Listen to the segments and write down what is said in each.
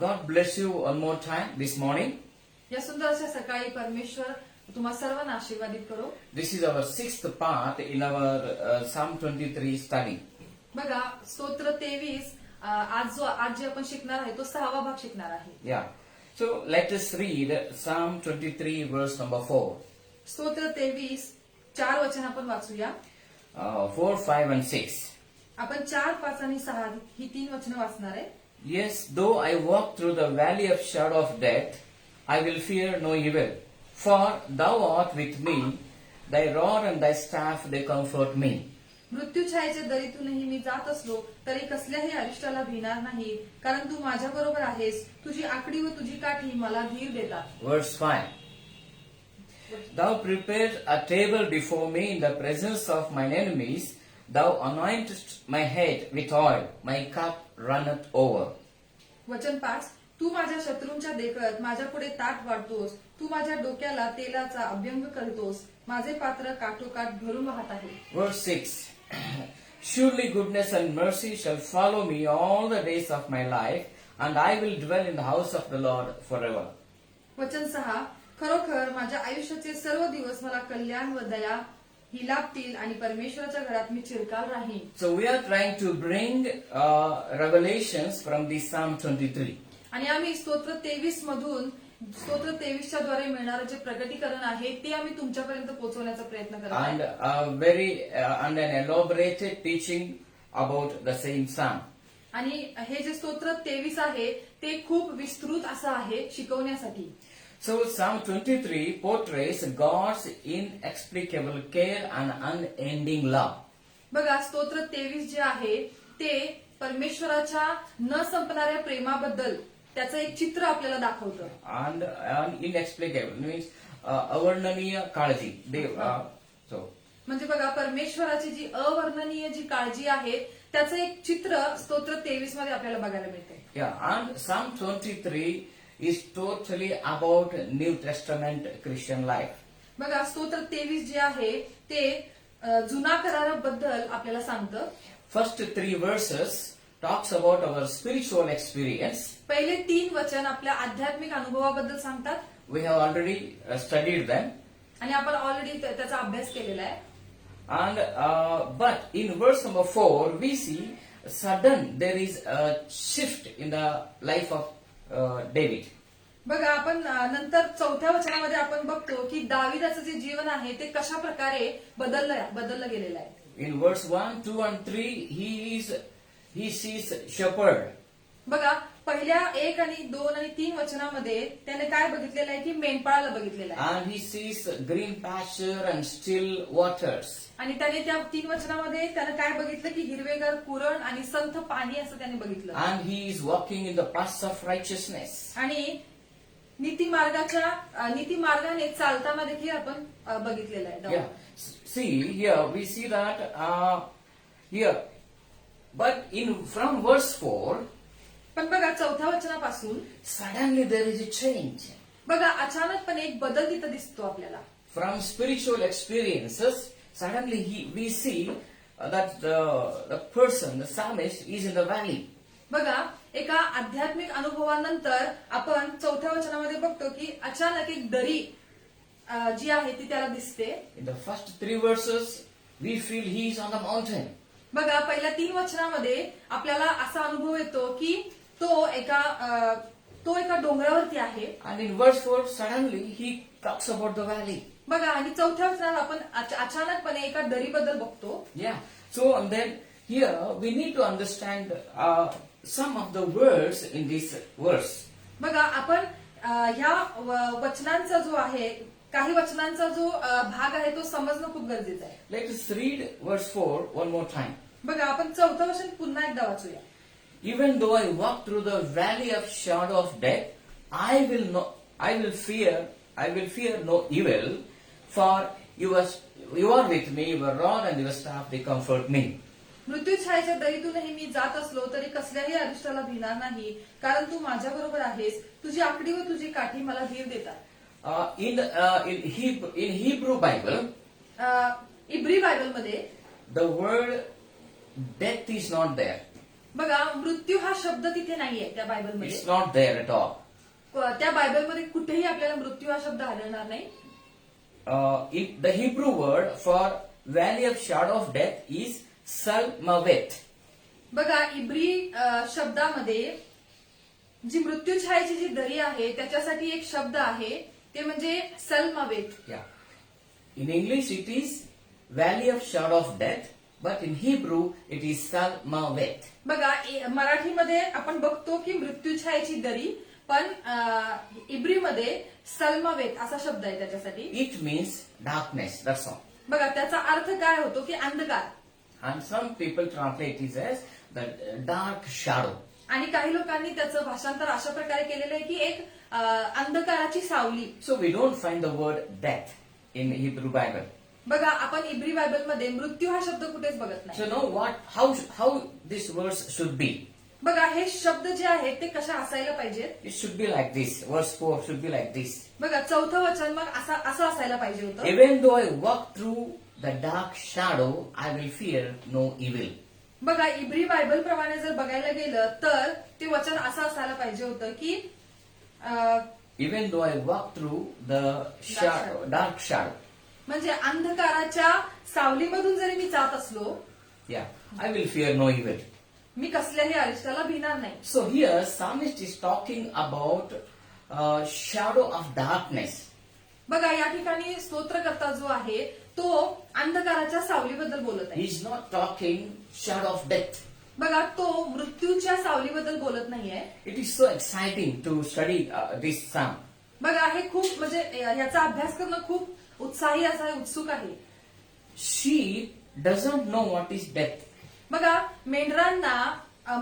God bless you one more time this morning. या सुंदरशा सकाळी परमेश्वर तुम्हा सर्वांना आशीर्वादित करो. This is our sixth part in our Psalm 23 study. बघा स्तोत्र 23 आज जे आपण शिकणार आहे तो 6वा भाग शिकणार आहे. Yeah. So let us read Psalm 23 verse number 4. स्तोत्र 23 4 वचन आपण वाचूया. 4, 5 and 6. आपण 4, 5 आणि 6 ही 3 वचनं वाचणार आहे. Yes, though I walk through the valley of shadow of death, I will fear no evil. For thou art with me, thy rod and thy staff, they comfort me. मृत्यूछायेच्या दरीतूनही मी जात असलो तरी कसल्याही अरिष्टाला भिणार नाही, कारण तू माझ्या बरोबर आहेस. तुझी आकडी व तुझी काठी मला धीर देतात. Verse 5. Thou preparest a table before me in the presence of mine enemies. Thou anointest my head with oil. My cup runneth over. वचन 5. तू माझ्या शत्रूंच्या देखत माझ्या पुढे ताट वाढतोस. तू माझ्या डोक्याला तेलाचा अभ्यंग करतोस. माझे पात्र काठोकाठ भरून वाहत आहे. Verse 6. Surely goodness and mercy shall follow me all the days of my life, and I will dwell in the house of the Lord forever. वचन 6. खरोखर माझ्या आयुष्याचे सर्व दिवस मला कल्याण व दया ही लाभतील आणि परमेश्वराच्या घरात मी चिरकाल राहीन. So we are trying to bring revelations from the Psalm 23. आणि आम्ही स्तोत्र 23 मधून स्तोत्र 23च्या द्वारे मिळणारं जे प्रगटीकरण आहे ते आम्ही तुमच्यापर्यंत पोहोचवण्याचा प्रयत्न करत And आहोत. and an elaborated teaching about the same Psalm. आणि हे जे स्तोत्र 23 आहे ते खूप विस्तृत असं आहे शिकवण्यासाठी. So Psalm 23 portrays God's inexplicable care and unending love. बघा स्तोत्र 23 जे आहे ते परमेश्वराच्या न संपणाऱ्या प्रेमाबद्दल त्याचं एक चित्र आपल्याला दाखवतं. And inexplicable means अवर्णनीय काळजी. So म्हणजे बघा परमेश्वराची जी अवर्णनीय जी काळजी आहे त्याचं एक चित्र स्तोत्र 23 मध्ये आपल्याला बघायला मिळते. yeah, and Psalm 23 is totally about New Testament Christian life. बघा स्तोत्र 23 जे आहे ते जुना कराराबद्दल आपल्याला सांगतं. First 3 verses talks about our spiritual experience. पहिले 3 वचन आपल्या आध्यात्मिक अनुभवाबद्दल सांगतात. We have already studied them. आणि आपण ऑलरेडी त्याचा अभ्यास केलेला आहे. And but in verse number 4 we see sudden there is a shift in the life of David. बघा आपण नंतर 4थ्या वचनामध्ये आपण बघतो की दाविदाचं जे जीवन आहे ते कशा प्रकारे बदललं गेलेलं आहे. In verse 1, 2 and 3 he sees shepherd. बघा पहिल्या 1 आणि 2 आणि 3 वचनामध्ये त्याने काय बघितलेलं आहे की मेंढपाळाला बघितलेलं आहे. And he sees green pasture and still waters. आणि त्याने त्या 3 वचनामध्ये त्याने काय बघितलं की हिरवेगार कुरण आणि संथ पाणी असं त्याने बघितलं. And he is walking in the paths of righteousness. आणि नीती मार्गाने चालताना देखील आपण बघितलेलं आहे. Yeah. See here we see that here, but from verse 4 पण बघा 4थ्या वचनापासून suddenly there is a change. बघा अचानकपणे एक बदल तिथं दिसतो आपल्याला. From spiritual experiences, suddenly we see that the person, the psalmist, is in the valley. बघा एका आध्यात्मिक अनुभवानंतर आपण 4थ्या वचनामध्ये बघतो की अचानक एक दरी जी आहे ती त्याला दिसते. In the first 3 verses, we feel he is on the mountain. बघा पहिल्या 3 वचनामध्ये आपल्याला असा अनुभव येतो की तो एका डोंगरावरती आहे. And in verse 4, suddenly he talks about the valley. बघा आणि 4थ्या वचनात आपण अचानकपणे एका दरीबद्दल बघतो. Yeah. So and then here we need to understand some of the words in this verse. बघा आपण ह्या वचनांचा जो आहे काही वचनांचा जो भाग आहे तो समजणं खूप गरजेचं आहे. Let us read verse 4 one more time. बघा आपण 4थं वचन पुन्हा एकदा वाचूया. Even though I walk through the valley of shadow of death, I will fear no evil, for you are with me, your rod and your staff, they comfort me. मृत्यूछायेच्या दरीतूनही मी जात असलो तरी कसल्याही अरिष्टाला भिणार नाही, कारण तू माझ्या बरोबर आहेस. तुझी आकडी व तुझी काठी मला धीर देतात. In Hebrew Bible, इब्री बायबलमध्ये the word death is not there. बघा मृत्यू हा शब्द तिथे नाहीये त्या बायबलमध्ये. It's not there at all. त्या बायबलमध्ये कुठेही आपल्याला मृत्यू हा शब्द आढळणार नाही. The Hebrew word for valley of shadow of death is Salmavet. बघा इब्री शब्दामध्ये जी मृत्यूछायेची जी दरी आहे त्याच्यासाठी एक शब्द आहे ते म्हणजे सलमवेत. Yeah. In English it is valley of shadow of death, but in Hebrew it is Salmavet. बघा मराठीमध्ये आपण बघतो की मृत्यूछायेची दरी, पण इब्रीमध्ये सलमवेत असा शब्द आहे त्याच्यासाठी. It means darkness, that's all. बघा त्याचा अर्थ काय होतो की अंधकार. And some people translate it as the dark shadow. आणि काही लोकांनी त्याचं भाषांतर अशा प्रकारे केलेलं आहे की एक अंधकाराची सावली. So we don't find the word death in Hebrew Bible. बघा आपण इब्री बायबलमध्ये मृत्यू हा शब्द कुठेच बघत नाही. So know how this verse should be. बघा हे शब्द जे आहेत ते कशा असायला पाहिजेत. It should be like this. Verse 4 should be like this. बघा चौथं वचन मग असं असायला पाहिजे होतं. Even though I walk through the dark shadow, I will fear no evil. बघा इब्री बायबल प्रमाणे जर बघायला गेलं तर ते वचन असं असायला पाहिजे होतं की Even though I walk through the dark shadow. म्हणजे अंधकाराच्या सावलीमधून जरी मी जात असलो, Yeah, I will fear no evil. मी कसल्याही अरिष्टाला भिणार नाही. So here, psalmist is talking about shadow of darkness. बघा या ठिकाणी स्तोत्रकर्ता जो आहे तो अंधकाराच्या सावलीबद्दल बोलत आहे. He is not talking shadow of death. बघा तो मृत्यूच्या सावलीबद्दल बोलत नाहीये. It is so exciting to study this psalm. बघा हे खूप म्हणजे याचा अभ्यास करणं खूप उत्साही असं आहे, उत्सुक आहे. Sheep doesn't know what is death. बघा मेंढरांना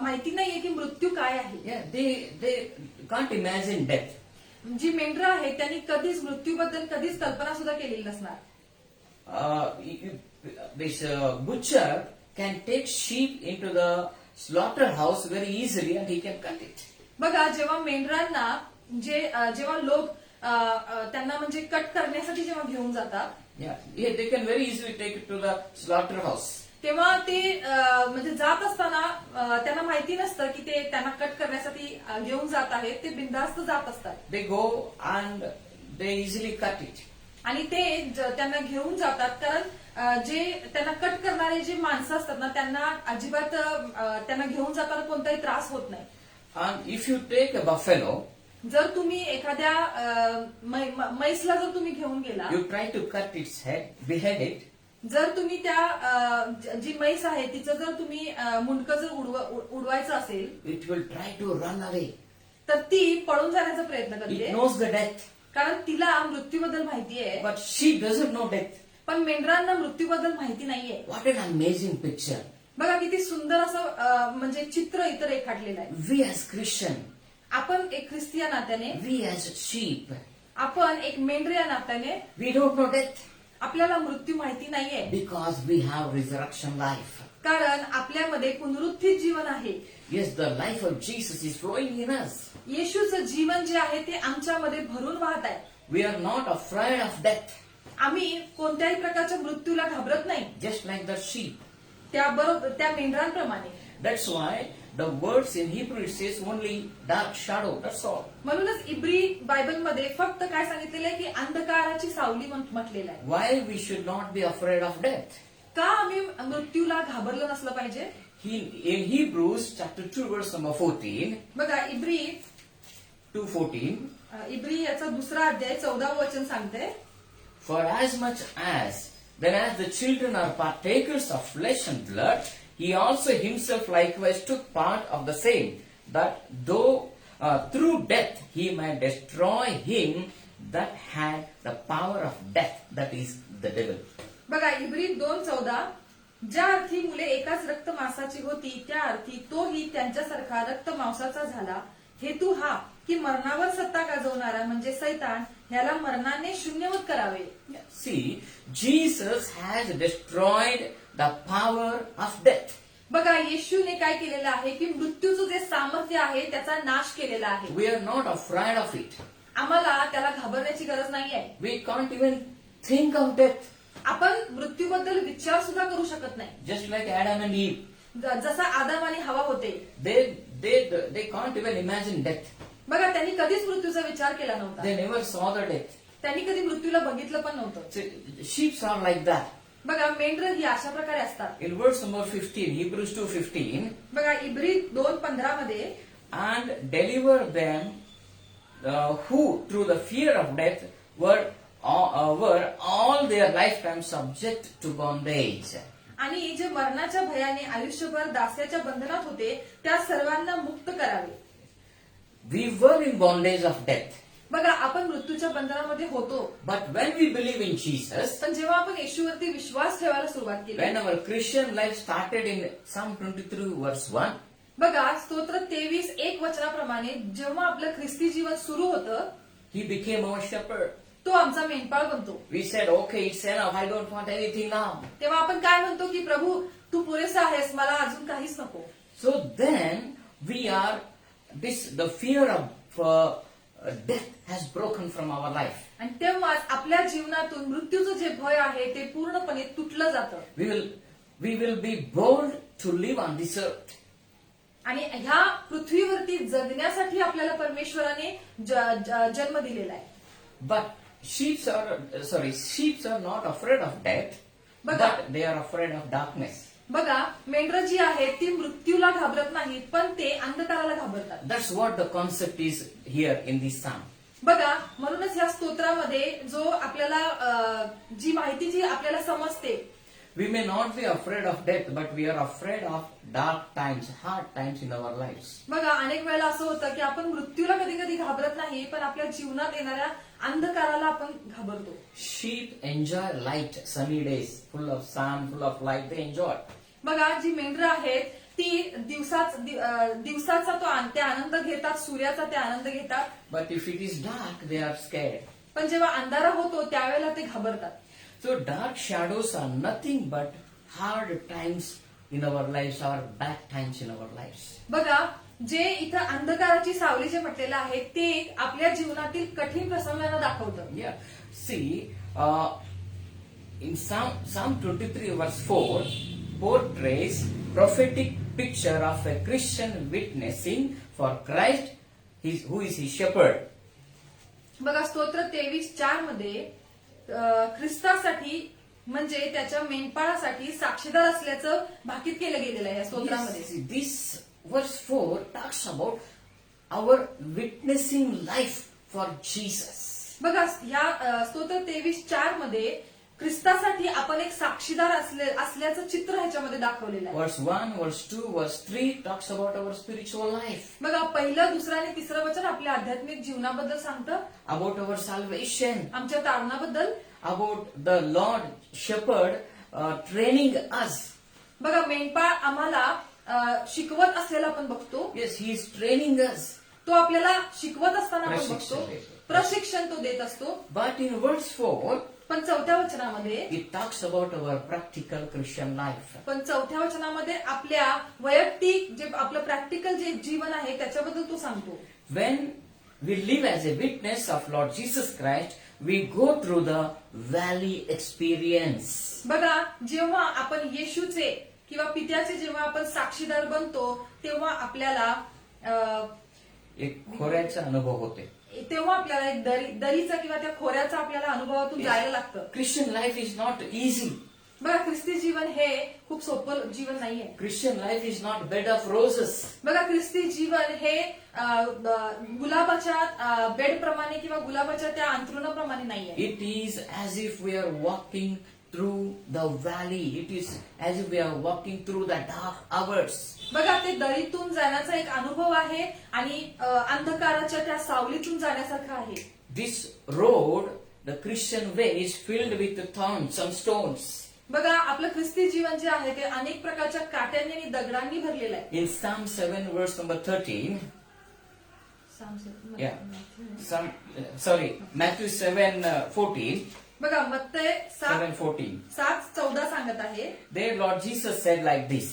माहिती नाहीये की मृत्यू काय आहे. Yeah, they can't imagine death. जी मेंढरं आहेत त्यांनी कधीच मृत्यूबद्दल कधीच कल्पना सुद्धा केलेली नसणार. This butcher can take sheep into the slaughterhouse very easily and he can cut it. बघा जेव्हा मेंढरांना जेव्हा लोक त्यांना म्हणजे कट करण्यासाठी जेव्हा घेऊन जातात, Yeah, they can very easily take it to the slaughterhouse. तेव्हा ते म्हणजे जात असताना त्यांना माहिती नसतं की ते त्यांना कट करण्यासाठी घेऊन जात आहेत. ते बिनधास्त जात असतात. They go and they easily cut it. आणि ते त्यांना घेऊन जातात कारण जे त्यांना कट करणारे जे माणसं असतात ना त्यांना अजिबात त्यांना घेऊन जाताना कोणताही त्रास होत नाही. And if you take a buffalo, जर तुम्ही एखाद्या म्हैसला जर तुम्ही घेऊन गेला, you try to cut its head, behead it. जर तुम्ही त्या जी म्हैस आहे तिचं जर तुम्ही मुंडकं जर उडवायचं असेल, It will try to run away. तर ती पळून जाण्याचा प्रयत्न It करते knows the death, कारण तिला मृत्यूबद्दल माहिती आहे. but sheep doesn't know death. पण मेंढरांना मृत्यूबद्दल माहिती नाहीये. What an amazing picture. बघा किती सुंदर असं म्हणजे चित्र इतर रेखाटलेलं आहे. We as Christian, आपण एक ख्रिस्ती या नात्याने, we as sheep, आपण एक मेंढर या नात्याने we don't know death आपल्याला मृत्यू माहिती नाहीये. because we have resurrection life. कारण आपल्यामध्ये पुनरुत्थित जीवन आहे. Yes, the life of Jesus is flowing in us. येशूचं जीवन जे आहे ते आमच्यामध्ये भरून वाहत आहे. We are not afraid of death, आम्ही कोणत्याही प्रकारच्या मृत्यूला घाबरत नाही. just like the sheep. त्या मेंढरांप्रमाणे. That's why the words in Hebrew it says only dark shadow. That's all. म्हणूनच इब्री बायबलमध्ये फक्त काय सांगितलेलं आहे की अंधकाराची सावली म्हटलेलं आहे. Why we should not be afraid of death? का आम्ही मृत्यूला घाबरलं नसलं पाहिजे. In Hebrews chapter 2 verse number 14, बघा इब्री 2:14, इब्री याचा दुसरा अध्याय 14व वचन सांगते. For as much as then as the children are partakers of flesh and blood, he also himself likewise took part of the same, that though through death he might destroy him that had the power of death, that is the devil. बघा इब्री 2:14, ज्या अर्थी मुले एकाच रक्त मांसाची होती त्या अर्थी तोही त्यांच्यासारखा रक्त मांसाचा झाला. हेतू हा की मरणावर सत्ता गाजवणारा म्हणजे सैतान ह्याला मरणाने शून्यवत करावे. See, Jesus has destroyed the power of death. बघा येशूने काय केलेलं आहे की मृत्यूचं जे सामर्थ्य आहे त्याचा नाश केलेला आहे. We are not afraid of it. आम्हाला त्याला घाबरण्याची गरज नाहीये. We can't even think of death. आपण मृत्यूबद्दल विचार सुद्धा करू शकत नाही. Just like Adam and Eve. जसा आदम आणि हवा होते. They can't even imagine death. बघा त्यांनी कधीच मृत्यूचा विचार केला नव्हता. They never saw the death. त्यांनी कधी मृत्यूला बघितलं पण नव्हतं. See, sheep are like that. बघा मेंढर ही अशा प्रकारे असतात. In verse number 15, Hebrews 2:15, बघा इब्री 2:15 मध्ये and deliver them who through the fear of death were all their lifetime subject to bondage. आणि जे मरणाच्या भयाने आयुष्यभर दास्याच्या बंधनात होते त्या सर्वांना मुक्त करावे. We were in bondage of death. बघा आपण मृत्यूच्या बंधनामध्ये होतो. But when we believe in Jesus, पण जेव्हा आपण येशूवरती विश्वास ठेवायला सुरुवात केली, when our Christian life started in Psalm 23 verse 1, बघा स्तोत्र 23:1 वचनाप्रमाणे जेव्हा आपलं ख्रिस्ती जीवन सुरू होतं, He became our shepherd. तो आमचा मेंढपाळ बनतो. We said, okay, it's enough, I don't want anything now. तेव्हा आपण काय म्हणतो की प्रभू तू पुरेसा आहेस, मला अजून काहीच नको. So then we are the fear of death has broken from our life. आणि तेव्हाच आपल्या जीवनातून मृत्यूचं जे भय आहे ते पूर्णपणे तुटलं जातं. We will be bold to live on this earth. आणि ह्या पृथ्वीवरती जगण्यासाठी आपल्याला परमेश्वराने जन्म दिलेला आहे. But sheep are not afraid of death, But- but they are afraid of darkness. बघा मेंढरं जी आहेत ती मृत्यूला घाबरत नाहीत पण ते अंधकाराला घाबरतात. That's what the concept is here in this psalm. बघा म्हणूनच ह्या स्तोत्रामध्ये जो आपल्याला जी माहिती जी आपल्याला समजते, We may not be afraid of death, but we are afraid of dark times, hard times in our lives. बघा अनेक वेळेला असं होतं की आपण मृत्यूला कधी कधी घाबरत नाही पण आपल्या जीवनात येणाऱ्या अंधकाराला आपण घाबरतो. Sheep enjoy light, sunny days, full of sun, full of light. They enjoy. बघा जी मेंढरं आहेत ती दिवसाचा ते आनंद घेतात, सूर्याचा ते आनंद घेतात. But if it is dark, they are scared. पण जेव्हा अंधारा होतो त्यावेळेला ते घाबरतात. So dark shadows are nothing but hard times in our lives or bad times in our lives. बघा जे इथं अंधकाराची सावली जे म्हटलेलं आहे ते आपल्या जीवनातील कठीण प्रसंगांना दाखवतं. Yeah. See, in Psalm 23 verse 4 portrays prophetic picture of a Christian witnessing for Christ, who is his shepherd. बघा स्तोत्र 23:4 मध्ये ख्रिस्तासाठी म्हणजे त्याच्या मेंढपाळासाठी साक्षीदार असल्याचं भाकीत केलं गेलेलं आहे या स्तोत्रामध्ये. Yes, see, this verse 4 talks about our witnessing life for Jesus. बघा ह्या स्तोत्र 23:4 मध्ये ख्रिस्तासाठी आपण एक साक्षीदार असल्याचं चित्र ह्याच्यामध्ये दाखवलेलं आहे. Verse 1, verse 2, verse 3 talks about our spiritual life, बघा पहिलं, दुसरं आणि तिसरं वचन आपल्या आध्यात्मिक जीवनाबद्दल सांगतं, about our salvation, आमच्या तारणाबद्दल, about the Lord Shepherd training us. बघा मेंढपाळ आम्हाला शिकवत असलेला आपण बघतो. Yes, He is training us. तो आपल्याला शिकवत असताना आपण प्रशिक्षण बघतो, देतो. प्रशिक्षण तो देत असतो. But in verse 4, पण चौथ्या वचनामध्ये it talks about our practical Christian life. आपल्या वैयक्तिक जे आपलं प्रॅक्टिकल जे जीवन आहे त्याच्याबद्दल तो सांगतो. When we live as a witness of Lord Jesus Christ, we go through the valley experience. बघा जेव्हा आपण येशूचे किंवा पित्याचे जेव्हा आपण साक्षीदार बनतो तेव्हा आपल्याला एक खोऱ्याचा अनुभव होते. एक दरीचा किंवा त्या खोऱ्याचा आपल्याला अनुभवातून जायला लागतं. Christian life is not easy. बघा ख्रिस्ती जीवन हे खूप सोपं जीवन नाहीये. Christian life is not bed of roses. बघा ख्रिस्ती जीवन हे गुलाबाच्या बेड प्रमाणे किंवा गुलाबाच्या त्या अंथरुणाप्रमाणे नाहीये. It is as if we are walking through the valley. It is as if we are walking through the dark hours. बघा ते दरीतून जाण्याचा एक अनुभव आहे आणि अंधकाराच्या त्या सावलीतून जाण्यासारखं आहे. This road, the Christian way, is filled with thorns and stones. बघा आपलं ख्रिस्ती जीवन जे आहे ते अनेक प्रकारच्या काट्यांनी आणि दगडांनी भरलेलं आहे. In Psalm 7 verse number 13, Matthew 7:14, बघा मत्तय 7:14. 7:14 सांगत आहे. There Lord Jesus said like this.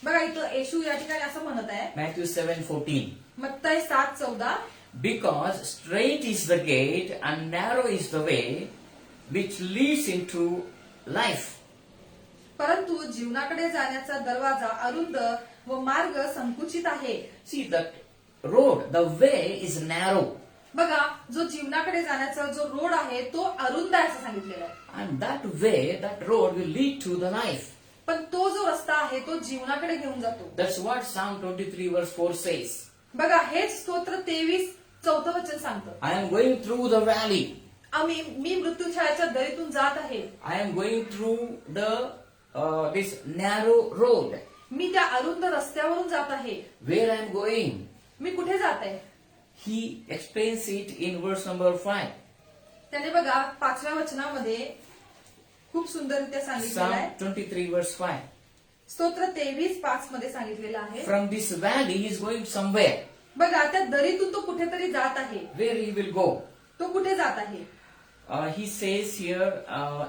बघा इथं येशू या ठिकाणी असं म्हणत आहे. Matthew 7:14. मत्तय 7:14, Because straight is the gate and narrow is the way which leads into life, परंतु जीवनाकडे जाण्याचा दरवाजा अरुंद व मार्ग संकुचित आहे. See, the road, the way is narrow. बघा, जो जीवनाकडे जाण्याचा जो रोड आहे तो अरुंद आहे असं सांगितलेलं आहे. And that way, that road will lead to the life. पण तो जो रस्ता आहे तो जीवनाकडे घेऊन जातो. That's what Psalm 23 verse 4 says. बघा, हेच स्तोत्र 23:4 वचन सांगतं. I am going through the valley. मी मृत्यूछायाच्या दरीतून जात आहे. I am going through this narrow road. मी त्या अरुंद रस्त्यावरून जात आहे. Where I am going? मी कुठे जात आहे? He explains it in verse number 5. त्याने बघा 5व्या वचनामध्ये खूप सुंदररित्या सांगितलेलं आहे. Psalm 23 verse 5. स्तोत्र 23:5 मध्ये सांगितलेलं आहे. From this valley he is going somewhere. बघा, त्या दरीतून तो कुठेतरी जात आहे. Where he will go? तो कुठे जात आहे? He says here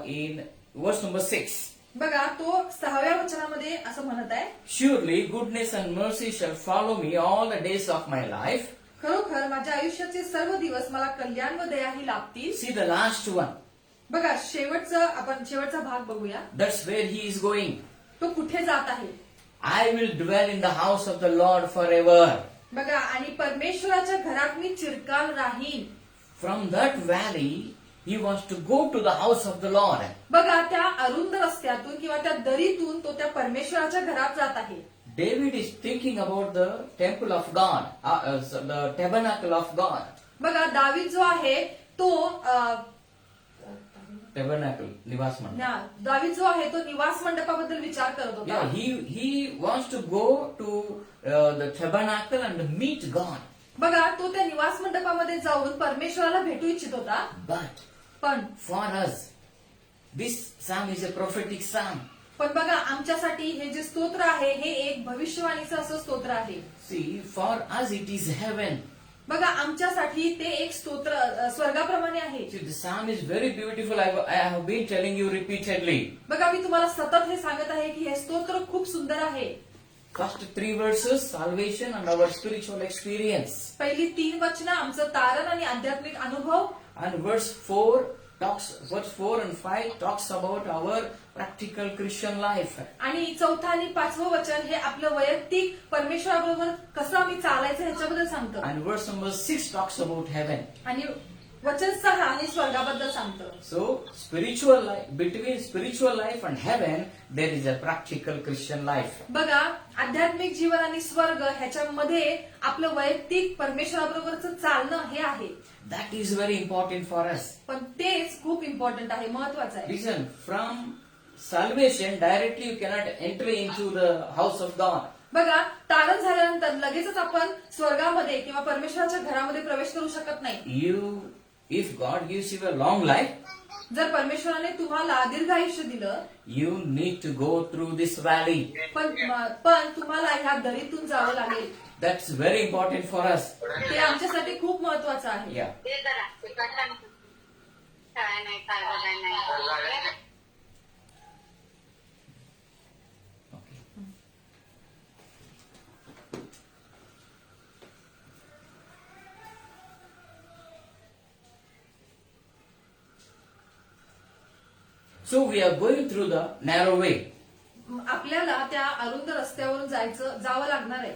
in verse number 6. बघा, तो 6व्या वचनामध्ये असं म्हणत आहे. Surely goodness and mercy shall follow me all the days of my life. खरोखर माझ्या आयुष्याचे सर्व दिवस मला कल्याण व दयाही लाभतील. See the last one. बघा, आपण शेवटचा भाग बघूया. That's where he is going. तो कुठे जात आहे? I will dwell in the house of the Lord forever. बघा, आणि परमेश्वराच्या घरात मी चिरकाल राहीन. From that valley, he wants to go to the house of the Lord. बघा, त्या अरुंद रस्त्यातून किंवा त्या दरीतून तो त्या परमेश्वराच्या घरात जात आहे. David is thinking about the temple of God, the tabernacle of God. बघा, दावीद जो आहे तो Tabernacle, निवास मंडप. दावीद जो आहे तो निवास मंडपाबद्दल विचार करत होता. Yeah, he wants to go to the tabernacle and meet God. बघा, तो त्या निवास मंडपामध्ये जाऊन परमेश्वराला भेटू इच्छित होता. But पण for us, this psalm is a prophetic psalm. पण बघा, आमच्यासाठी हे जे स्तोत्र आहे हे एक भविष्यवाणीचं असं स्तोत्र आहे. See, for us it is heaven. बघा, आमच्यासाठी ते एक स्तोत्र स्वर्गाप्रमाणे आहे. See, the psalm is very beautiful. I have been telling you repeatedly. बघा, मी तुम्हाला सतत हे सांगत आहे की हे स्तोत्र खूप सुंदर आहे. First 3 verses, salvation and our spiritual experience. पहिली 3 वचनं आमचं तारण आणि आध्यात्मिक अनुभव. And verse 4 and 5 talks about our practical Christian life. आणि 4थं आणि 5वं वचन हे आपलं वैयक्तिक परमेश्वराबरोबर कसं आम्ही चालायचं ह्याच्याबद्दल सांगतं. And verse number 6 talks about heaven. आणि वचन 6 हे स्वर्गाबद्दल सांगतं. So, spiritual life, between spiritual life and heaven, there is a practical Christian life. बघा, आध्यात्मिक जीवन आणि स्वर्ग ह्याच्यामध्ये आपलं वैयक्तिक परमेश्वराबरोबरचं चालणं हे आहे. That is very important for us. पण तेच खूप इम्पॉर्टंट आहे, महत्वाचं आहे. Listen, from salvation, directly you cannot enter into the house of God. बघा, तारण झाल्यानंतर लगेचच आपण स्वर्गामध्ये किंवा परमेश्वराच्या घरामध्ये प्रवेश करू शकत नाही. If God gives you a long life, जर परमेश्वराने तुम्हाला दीर्घ आयुष्य दिलं, you need to go through this valley. पण तुम्हाला ह्या दरीतून जावं लागेल. That's very important for us. ते आमच्यासाठी खूप महत्वाचं आहे. Yeah. Okay. So we are going through the narrow way. आपल्याला त्या अरुंद रस्त्यावरून जावं लागणार आहे.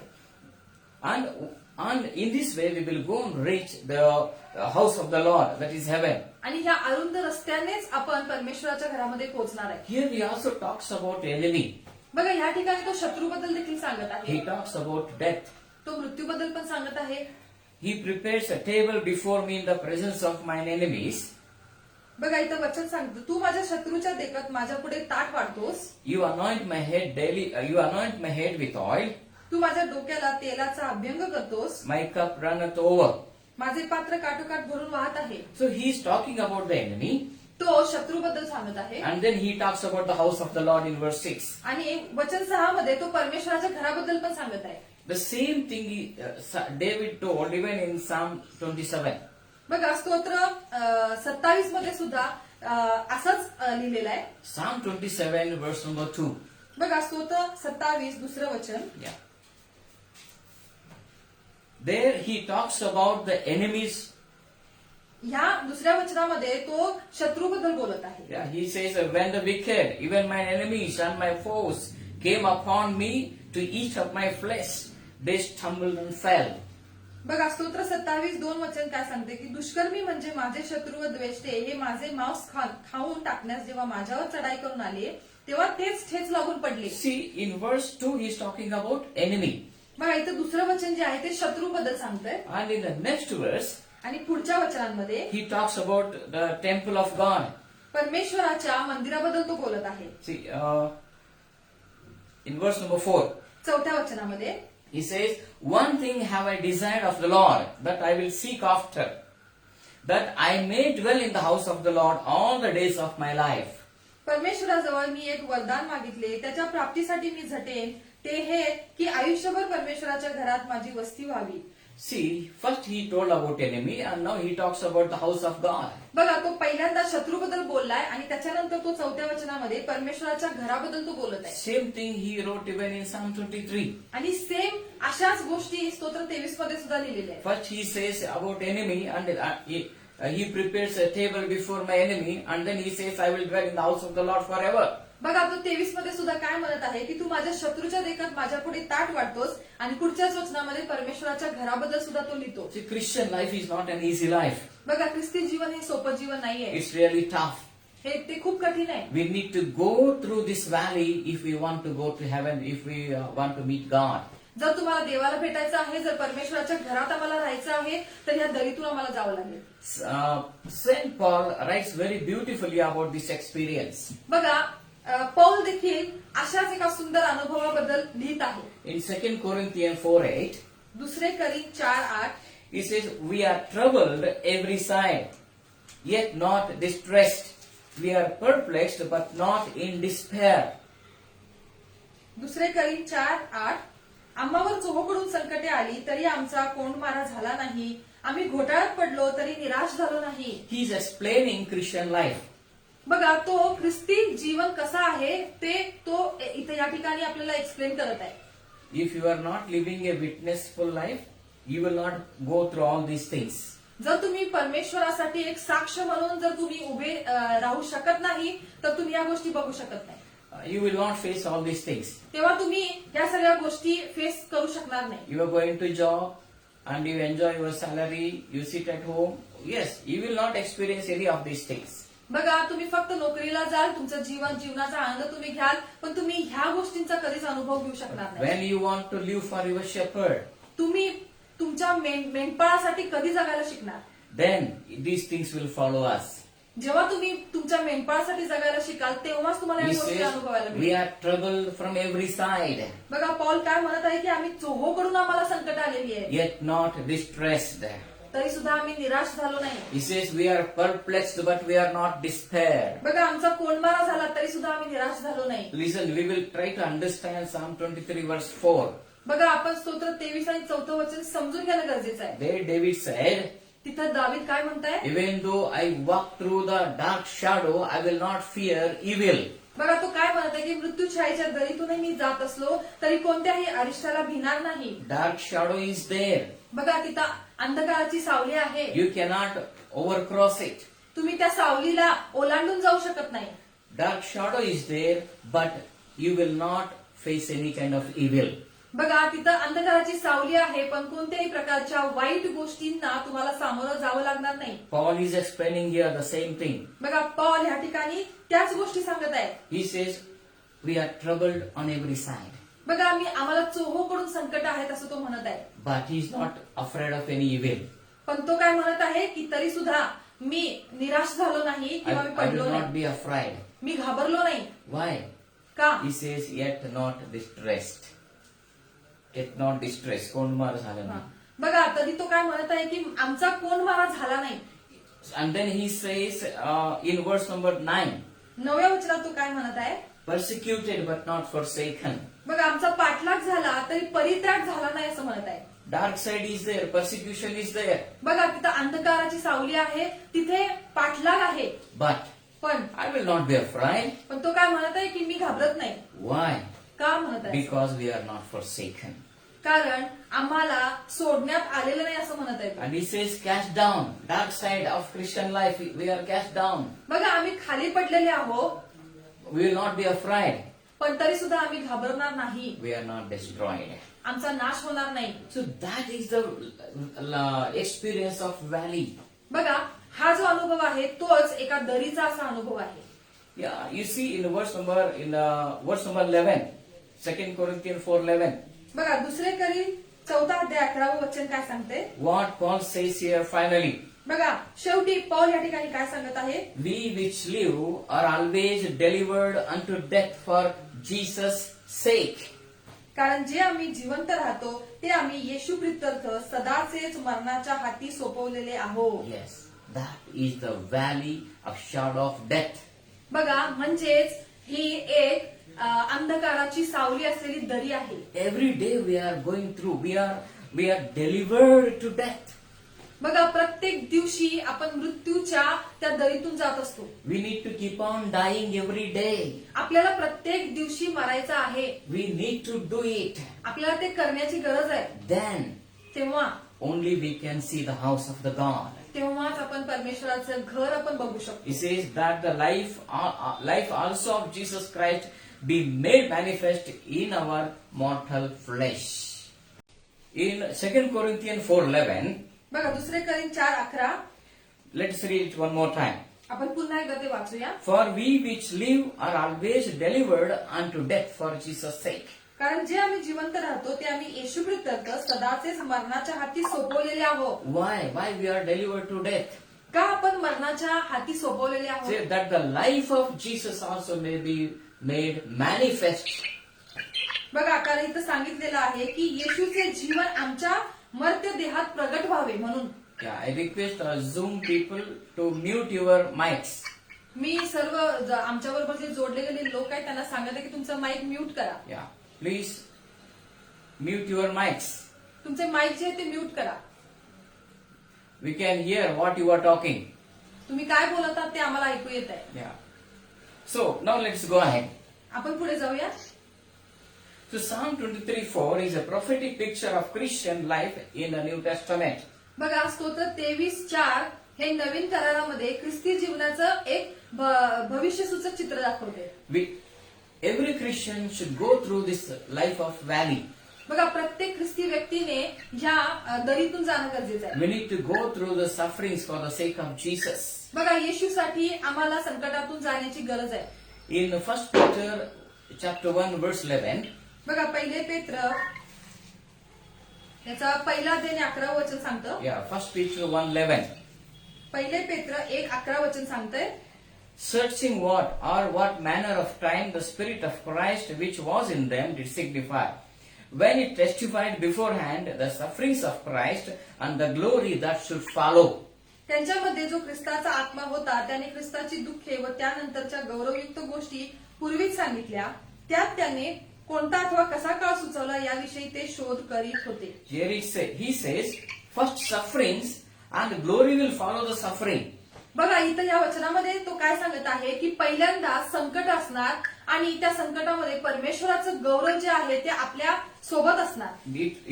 And in this way we will go and reach the house of the Lord, that is heaven. आणि ह्या अरुंद रस्त्यानेच आपण परमेश्वराच्या घरामध्ये पोहोचणार आहे. Here he also talks about enemy. बघा, ह्या ठिकाणी तो शत्रूबद्दल देखील सांगत आहे. He talks about death. तो मृत्यूबद्दल पण सांगत आहे. He prepares a table before me in the presence of mine enemies. बघा, इथं वचन सांगतो, तू माझ्या शत्रूच्या देखत माझ्या पुढे ताट वाढतोस. You anoint my head daily. You anoint my head with oil. तू माझ्या डोक्याला तेलाचा अभ्यंग करतोस. My cup runneth over. माझे पात्र काठोकाठ भरून वाहत आहे. So he is talking about the enemy. तो शत्रूबद्दल सांगत आहे. And then he talks about the house of the Lord in verse 6. आणि वचन 6 मध्ये तो परमेश्वराच्या घराबद्दल पण सांगत आहे. The same thing David told even in Psalm 27. बघा, स्तोत्र 27 मध्ये सुद्धा असंच लिहिलेलं आहे. Psalm 27 verse number 2. बघा, स्तोत्र 27 दुसरं वचन. Yeah. There he talks about the enemies ह्या दुसऱ्या वचनामध्ये तो शत्रूबद्दल बोलत आहे. Yeah, he says, when the wicked, even my enemies and my foes, came upon me to eat up my flesh, they stumbled and fell. बघा स्तोत्र 27:2 वचन काय सांगते की दुष्कर्मी म्हणजे माझे शत्रू व द्वेष्टे हे माझे मांस खाऊन टाकण्यास जेव्हा माझ्यावर चढाई करून आले तेव्हा तेच ठेच लागून पडले. See, in verse 2, he's talking about enemy. बघा इथं दुसरं वचन जे आहे ते शत्रूबद्दल सांगतंय And in the next verse, आणि पुढच्या वचनांमध्ये he talks about the temple of God. परमेश्वराच्या मंदिराबद्दल तो बोलत आहे. See, in verse number 4, चौथ्या वचनामध्ये he says, one thing have I desired of the Lord, that I will seek after, that I may dwell in the house of the Lord all the days of my life. परमेश्वराजवळ मी एक वरदान मागितले त्याच्या प्राप्तीसाठी मी झटेन ते हे की आयुष्यभर परमेश्वराच्या घरात माझी वस्ती व्हावी. See, first he told about enemy and now he talks about the house of God. बघा तो पहिल्यांदा शत्रूबद्दल बोललाय आणि त्याच्यानंतर तो चौथ्या वचनामध्ये परमेश्वराच्या घराबद्दल तो बोलत आहे. Same thing he wrote even in Psalm 23. आणि सेम अशाच गोष्टी स्तोत्र 23 मध्ये सुद्धा लिहिलेल्या आहेत. First he says about enemy and he prepares a table before my enemy and then he says, I will dwell in the house of the Lord forever. बघा तो 23 मध्ये सुद्धा काय म्हणत आहे की तू माझ्या शत्रूच्या देखत माझ्या पुढे ताट वाढतोस आणि पुढच्याच वचनामध्ये परमेश्वराच्या घराबद्दल सुद्धा तो लिहितो. See, Christian life is not an easy life. बघा ख्रिस्ती जीवन हे सोपं जीवन नाहीये. It's really tough. हे ते खूप कठीण आहे. We need to go through this valley if we want to go to heaven, if we want to meet God. जर तुम्हाला देवाला भेटायचं आहे जर परमेश्वराच्या घरात आम्हाला राहायचं आहे तर या दरीतून आम्हाला जावं लागेल. Saint Paul writes very beautifully about this experience. बघा पौल देखील अशाच एका सुंदर अनुभवाबद्दल लिहित आहे. In 2 Corinthians 4:8, दुसरे करीन 4:8 he says, we are troubled every side, yet not distressed. We are perplexed, but not in despair. दुसरे करीन 4:8 आम्हावर चोहोकडून संकटे आली तरी आमचा कोंडमारा झाला नाही. आम्ही घोटाळ्यात पडलो तरी निराश झालो नाही. He is explaining Christian life. बघा तो ख्रिस्ती जीवन कसा आहे ते तो इथे या ठिकाणी आपल्याला एक्सप्लेन करत आहे. If you are not living a witnessful life, you will not go through all these things. जर तुम्ही परमेश्वरासाठी एक साक्ष म्हणून जर तुम्ही उभे राहू शकत नाही तर तुम्ही या गोष्टी बघू शकत नाही. You will not face all these things. तेव्हा तुम्ही या सगळ्या गोष्टी फेस करू शकणार नाही. You are going to job and you enjoy your salary, you sit at home. Yes, you will not experience any of these things. बघा तुम्ही फक्त नोकरीला जाल तुमचं जीवनाचा आनंद तुम्ही घ्याल पण तुम्ही ह्या गोष्टींचा कधीच अनुभव घेऊ शकणार नाही. When you want to live for your shepherd, तुम्ही तुमच्या मेंढपाळासाठी कधी जगायला शिकणार. then these things will follow us. जेव्हा तुम्ही तुमच्या मेंढपाळासाठी जगायला शिकाल तेव्हाच तुम्हाला या He गोष्टी says, अनुभवायला we मिळतील. are troubled from every side, बघा पॉल काय म्हणत आहे की आम्ही चोहोकडून आम्हाला संकट आलेली आहे yet not distressed. तरी सुद्धा आम्ही निराश झालो नाही. He says, we are perplexed, but we are not despaired. बघा आमचा कोंडमारा झाला तरी सुद्धा आम्ही निराश झालो नाही. Listen, we will try to understand Psalm 23 verse 4. बघा आपण स्तोत्र 23 आणि 4 वचन समजून घेणं गरजेचं आहे. There David said, तिथं दावीद काय म्हणताय. even though I walk through the dark shadow, I will not fear evil. बघा तो काय म्हणत आहे की मृत्यूछायेच्या दरीतूनही मी जात असलो तरी कोणत्याही अरिष्टाला भिणार नाही. Dark shadow is there. बघा तिथं अंधकाराची सावली आहे. You cannot overcross it. तुम्ही त्या सावलीला ओलांडून जाऊ शकत नाही. Dark shadow is there, but you will not face any kind of evil. बघा तिथं अंधकाराची सावली आहे पण कोणत्याही प्रकारच्या वाईट गोष्टींना तुम्हाला सामोरं जावं लागणार नाही. Paul is explaining here the same thing. बघा पॉल ह्या ठिकाणी त्याच गोष्टी सांगत आहे. He says, we are troubled on every side. बघा आम्हाला चोहोकडून संकट आहेत असं तो म्हणत आहे. But he is not afraid of any evil. पण तो काय म्हणत आहे की तरी सुद्धा मी निराश झालो नाही किंवा मी I पडलो will not नाही. be afraid. मी घाबरलो नाही. Why? का. He says, yet not distressed. Yet not distressed. कोंडमार झालं हा. नाही. बघा तरी तो काय म्हणत आहे की आमचा कोंडमारा झाला नाही. And then he says in verse number 9, 9व्या वचनात तो काय म्हणत आहे. persecuted but not forsaken. बघा आमचा पाठलाग झाला तरी परित्याग झाला नाही असं म्हणत आहे. Dark side is there, persecution is there. बघा तिथं अंधकाराची सावली आहे तिथे पाठलाग आहे But पण I will not be afraid. तो काय म्हणत आहे की मी घाबरत नाही. Why? का म्हणत आहे. Because we are not forsaken. कारण आम्हाला सोडण्यात आलेलं नाही असं म्हणत आहे. And he says, cast down. Dark side of Christian life, we are cast down. बघा आम्ही खाली पडलेले आहोत, We will not be afraid. पण तरी सुद्धा आम्ही घाबरणार नाही, We are not destroyed. आमचा नाश होणार नाही. So that is the experience of valley. बघा हा जो अनुभव आहे तोच एका दरीचा असा अनुभव आहे. Yeah, you see in verse number 11, 2 Corinthians 4:11. बघा दुसरे करी 4 अध्याय 11 वचन काय सांगते. What Paul says here finally. बघा शेवटी पौल या ठिकाणी काय सांगत आहे. We which live are always delivered unto death for Jesus' sake. कारण जे आम्ही जिवंत राहतो ते आम्ही येशू प्रित्यर्थ सदाचेच मरणाच्या हाती सोपवलेले आहोत. Yes, that is the valley of shadow of death. बघा म्हणजेच ही एक अंधकाराची सावली असलेली दरी आहे. Every day we are going through, we are delivered to death. बघा प्रत्येक दिवशी आपण मृत्यूच्या त्या दरीतून जात असतो. We need to keep on dying every day. आपल्याला प्रत्येक दिवशी मरायचं आहे. We need to do it. आपल्याला ते करण्याची गरज आहे. Then तेव्हा only we can see the house of the God. तेव्हाच आपण परमेश्वराचं घर आपण बघू शकतो. He says that the life also of Jesus Christ be made manifest in our mortal flesh. In 2 Corinthians 4:11, बघा दुसरे करीन 4:11 let's read it one more time. आपण पुन्हा एकदा ते वाचूया. For we which live are always delivered unto death for Jesus' sake. कारण जे आम्ही जिवंत राहतो ते आम्ही येशू प्रित्यर्थ सदाचेच मरणाच्या हाती सोपवलेले आहोत. Why we are delivered to death? का आपण मरणाच्या हाती सोपवलेले आहोत. Say that the life of Jesus also may be made manifest. बघा कारण इथं सांगितलेलं आहे की येशूचे जीवन आमच्या मर्त्य देहात प्रगट व्हावे म्हणून. Yeah, I request Zoom people to mute your mics. मी सर्व आमच्या बरोबर जे जोडले गेलेले लोक आहेत त्यांना सांगत आहे की तुमचं माईक म्यूट करा. Yeah, please mute your mics. तुमचे माईक जे आहे ते म्यूट करा. We can hear what you are talking. तुम्ही काय बोलत आहात ते आम्हाला ऐकू येत आहे. Yeah. So now let's go ahead. आपण पुढे जाऊया. So Psalm 23:4 is a prophetic picture of Christian life in the New Testament. बघा स्तोत्र 23:4 हे नवीन करारामध्ये ख्रिस्ती जीवनाचं एक भविष्यसूचक चित्र दाखवते. Every Christian should go through this life of valley. बघा प्रत्येक ख्रिस्ती व्यक्तीने ह्या दरीतून जाणं गरजेचं आहे. We need to go through the sufferings for the sake of Jesus. बघा येशूसाठी आम्हाला संकटातून जाण्याची गरज आहे. In 1 Peter chapter 1 verse 11, बघा पहिले पेत्र याचा पहिला अध्याय 11 वचन सांगतं. yeah, 1 Peter 1:11. पहिले पेत्र 1:11 वचन सांगतंय. Searching what manner of time the Spirit of Christ which was in them did signify, when it testified beforehand the sufferings of Christ and the glory that should follow. त्यांच्यामध्ये जो ख्रिस्ताचा आत्मा होता त्याने ख्रिस्ताची दुःखे व त्यानंतरच्या गौरवयुक्त गोष्टी पूर्वीच सांगितल्या. त्यात त्याने कोणता अथवा कसा काळ सुचवला याविषयी ते शोध करीत होते. Here he says, first sufferings and glory will follow the suffering. बघा इथं या वचनामध्ये तो काय सांगत आहे की पहिल्यांदा संकट असणार आणि त्या संकटामध्ये परमेश्वराचं गौरव जे आहे ते आपल्या सोबत असणार.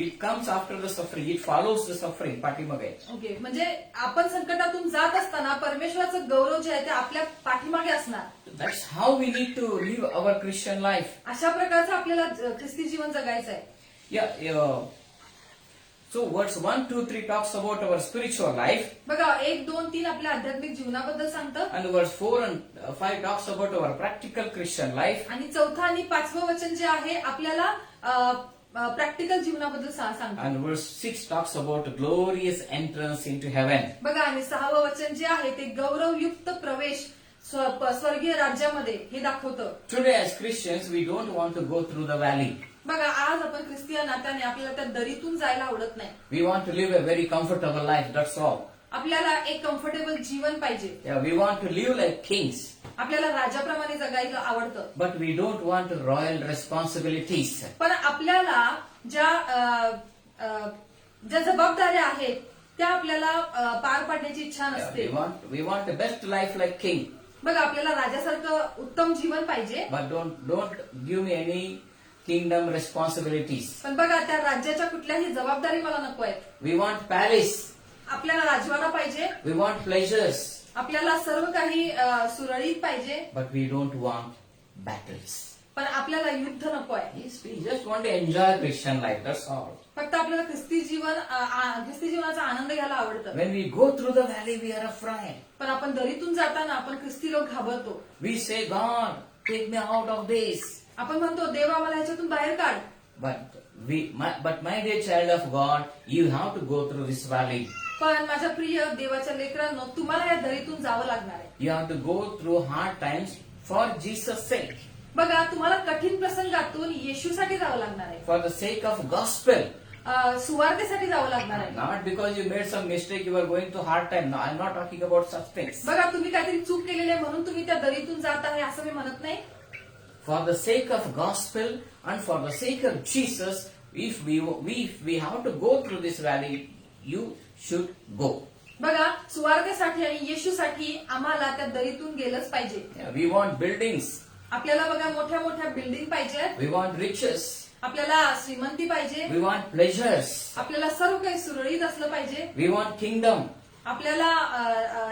It comes after the suffering. It follows the suffering. पाठीमागे. ओके म्हणजे आपण संकटातून जात असताना परमेश्वराचं गौरव जे आहे ते आपल्या पाठीमागे असणार. That's how we need to live our Christian life. अशा प्रकारचं आपल्याला ख्रिस्ती जीवन जगायचं आहे. Yeah. So verse 1, 2, 3 talks about our spiritual life. बघा 1, 2, 3 आपल्या आध्यात्मिक जीवनाबद्दल सांगतं. And verse 4 and 5 talks about our practical Christian life. आणि 4थं आणि 5वं वचन जे आहे आपल्याला प्रॅक्टिकल जीवनाबद्दल सांगतं. And verse 6 talks about glorious entrance into heaven. बघा आणि 6वं वचन जे आहे ते गौरवयुक्त प्रवेश स्वर्गीय राज्यामध्ये हे दाखवतं. Today as Christians we don't want to go through the valley. बघा आज आपण ख्रिस्तीय नात्याने आपल्याला त्या दरीतून जायला आवडत नाही. We want to live a very comfortable life, that's all. आपल्याला एक कम्फर्टेबल जीवन पाहिजे. Yeah, we want to live like kings. आपल्याला राजाप्रमाणे जगायला आवडतं. But we don't want royal responsibilities. पण आपल्याला ज्या जबाबदाऱ्या आहेत त्या आपल्याला पार पाडण्याची इच्छा Yeah, नसते. we want the best life like king. बघा आपल्याला राजासारखं उत्तम जीवन पाहिजे. But don't give me any kingdom responsibilities. पण बघा त्या राज्याच्या कुठल्याही जबाबदारी मला नको आहेत. We want palace. आपल्याला राजवाडा पाहिजे, We want pleasures. आपल्याला सर्व काही सुरळीत पाहिजे, But we don't want battles. पण आपल्याला युद्ध नको आहे. Yes, we just want to enjoy Christian life. That's all. फक्त आपल्याला ख्रिस्ती जीवनाचा आनंद घ्यायला आवडतं. When we go through the valley, we are afraid. पण आपण दरीतून जाताना आपण ख्रिस्ती लोक घाबरतो. We say, God, take me out of this. आपण म्हणतो देवा मला ह्याच्यातून बाहेर काढ. But my dear child of God, you have to go through this valley. पण माझ्या प्रिय देवाच्या लेकरांनो, तुम्हाला या दरीतून जावं लागणार आहे. You have to go through hard times for Jesus' sake. बघा तुम्हाला कठीण प्रसंगातून येशूसाठी जावं लागणार आहे. For the sake of gospel. सुवार्तेसाठी जावं लागणार आहे. Not because you made some mistake, you are going through hard time. No, I'm not talking about such things. बघा तुम्ही काहीतरी चूक केलेली आहे म्हणून तुम्ही त्या दरीतून जात आहे असं मी म्हणत नाही. For the sake of gospel and for the sake of Jesus, if we have to go through this valley, you should go. बघा सुवार्तेसाठी आणि येशूसाठी आम्हाला त्या दरीतून गेलंच पाहिजे. Yeah, we want buildings. आपल्याला बघा मोठ्या मोठ्या बिल्डिंग पाहिजे, We want riches. आपल्याला श्रीमंती पाहिजे, We want pleasures. आपल्याला सर्व काही सुरळीत असलं पाहिजे, We want kingdom. आपल्याला